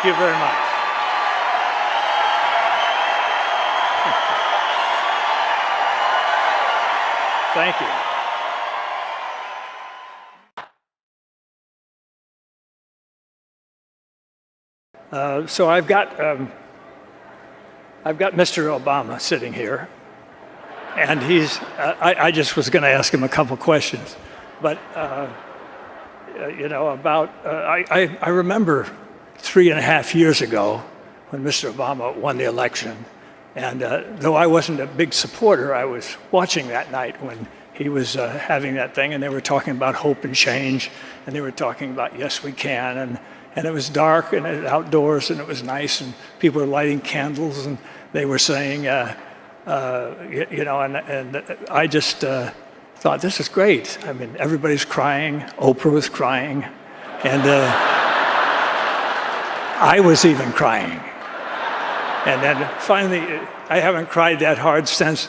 Thank you very much. Thank you. So I've got Mr. Obama sitting here, and I just was going to ask him a couple questions, but you know, I remember 3.5 years ago when Mr. Obama won the election, and though I wasn't a big supporter, I was watching that night when he was having that thing, and they were talking about hope and change, and they were talking about yes, we can, and it was dark and outdoors, and it was nice, and people were lighting candles, and they were saying, you know, and I just thought, this is great. I mean, everybody's crying. Oprah was crying, and I was even crying. And then finally, I haven't cried that hard since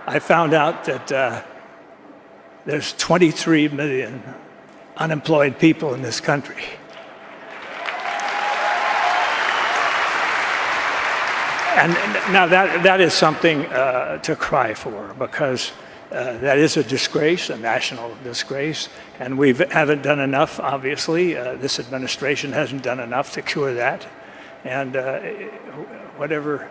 I found out that there's 23 million unemployed people in this country. And now that is something to cry for, because that is a disgrace, a national disgrace, and we haven't done enough, obviously. This administration hasn't done enough to cure that. And whatever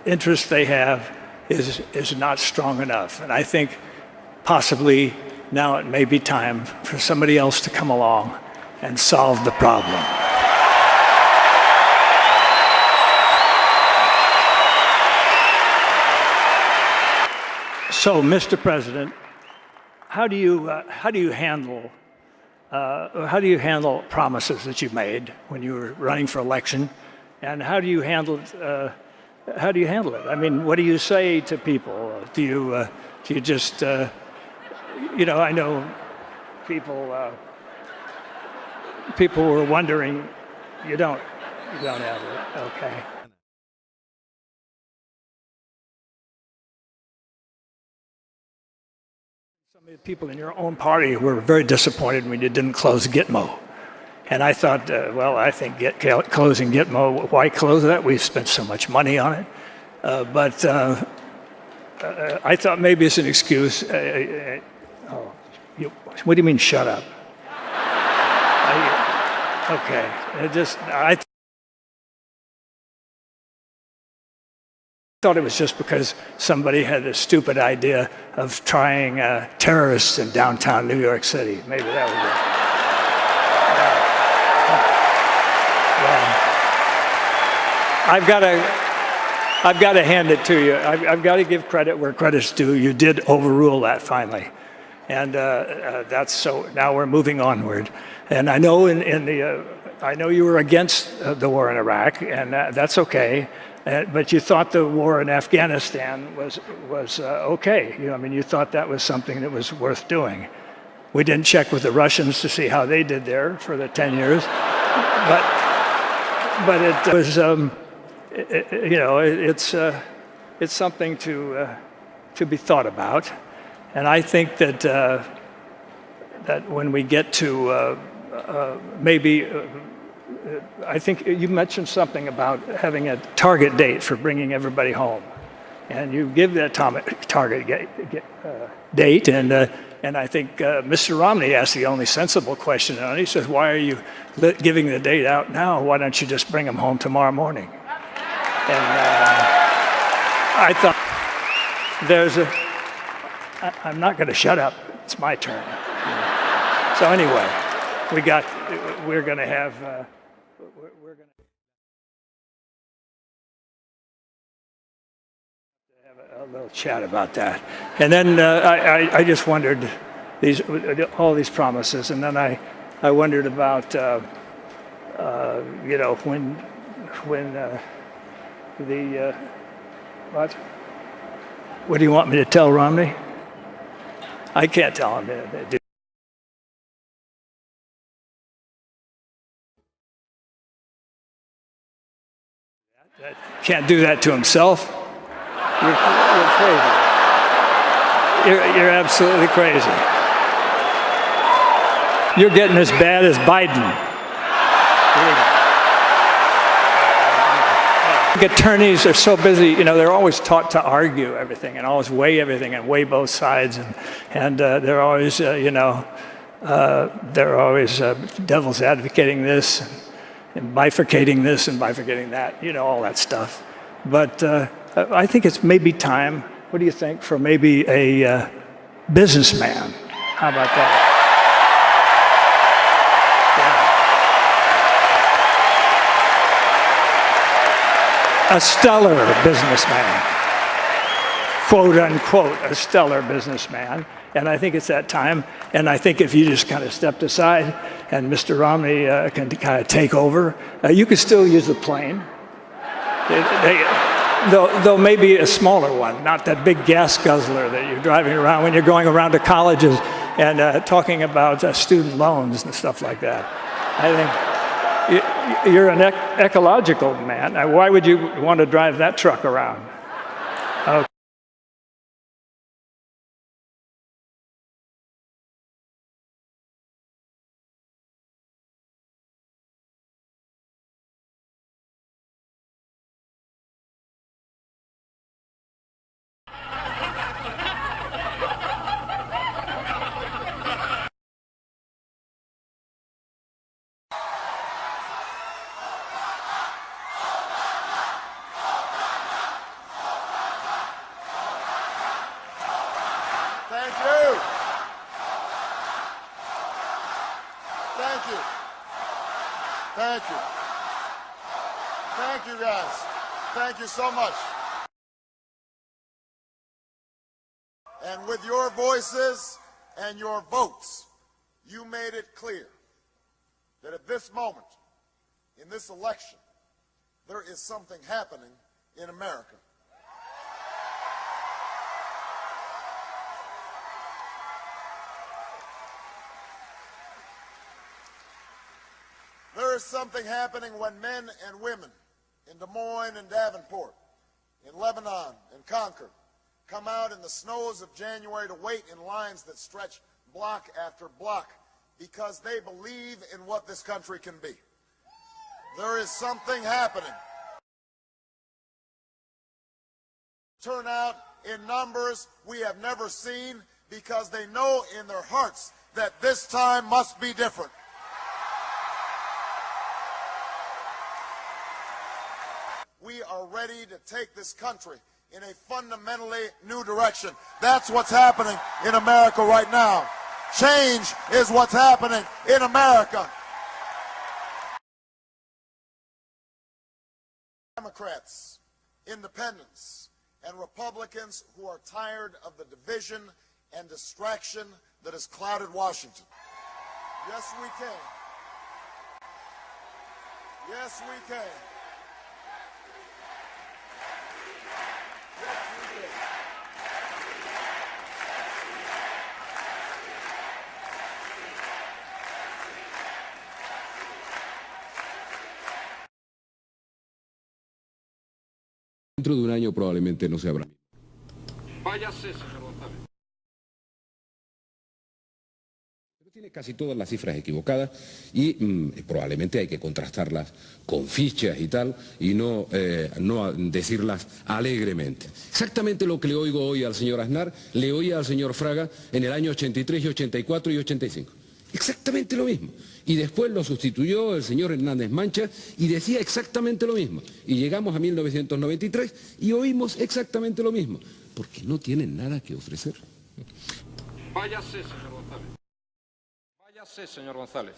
interest they have is not strong enough. And I think possibly now it may be time for somebody else to come along and solve the problem. So, Mr. President, how do you handle promises that you made when you were running for election, and how do you handle it? I mean, what do you say to people? Do you just you know? I know people were wondering. You don't have it, okay? People in your own party were very disappointed when you didn't close Gitmo. And I thought, well, I think closing Gitmo, why close that? We've spent so much money on it. But I thought maybe it's an excuse. What do you mean, shut up? Okay. I thought it was just because somebody had a stupid idea of trying terrorists in downtown New York City. Maybe that was it. I've got to hand it to you. I've got to give credit where credit's due. You did overrule that finally, and that's so. Now we're moving onward. And I know I know you were against the war in Iraq, and that's okay. But you thought the war in Afghanistan was okay. I mean, you thought that was something that was worth doing. We didn't check with the Russians to see how they did there for the 10 years, but it was, you know, it's something to be thought about. And I think that that when we get to maybe. I think you mentioned something about having a target date for bringing everybody home, and you give that target date, and I think Mr. Romney asked the only sensible question, and he says, "Why are you giving the date out now? Why don't you just bring them home tomorrow morning?" And I thought, I'm not going to shut up. It's my turn. So anyway, we're going to have. We're going to have a little chat about that. And then I just wondered all these promises, and then I wondered about you know, when the what do you want me to tell Romney? I can't tell him to do. Can't do that to himself. You're crazy. You're absolutely crazy. You're getting as bad as Biden. Attorneys are so busy, you know, they're always taught to argue everything and always weigh everything and weigh both sides. And they're always, devil's advocating this and bifurcating this and bifurcating that, you know, all that stuff. But I think it's maybe time, what do you think, for maybe a businessman? How about that? A stellar businessman, quote unquote, a stellar businessman. And I think it's that time. And I think if you just kind of stepped aside and Mr. Romney can kind of take over, you could still use the plane. Though maybe a smaller one, not that big gas guzzler that you're driving around when you're going around to colleges and talking about student loans and stuff like that. I think you're an ecological man. Why would you want to drive that truck around? Okay. Thank you, guys. Thank you so much. And with your voices and your votes, you made it clear that at this moment, in this election, there is something happening in America. There is something happening when men and women in Des Moines and Davenport, in Lebanon and Concord, come out in the snows of January to wait in lines that stretch block after block because they believe in what this country can be. There is something happening. Turnout in numbers we have never seen because they know in their hearts that this time must be different. We are ready to take this country in a fundamentally new direction. That's what's happening in America right now. Change is what's happening in America. Democrats, independents, and Republicans who are tired of the division and distraction that has clouded Washington. Yes, we can. Yes, we can. Dentro de un año probablemente no se habrá. Váyase, señor González. Pero tiene casi todas las cifras equivocadas y probablemente hay que contrastarlas con fichas y tal y no decirlas alegremente. Exactamente lo que le oigo hoy al señor Aznar, le oía al señor Fraga en el año 83 y 84 y 85. Exactamente lo mismo. Y después lo sustituyó el señor Hernández Mancha y decía exactamente lo mismo. Y llegamos a 1993 y oímos exactamente lo mismo. Porque no tienen nada que ofrecer. Váyase, señor González. Váyase, señor González.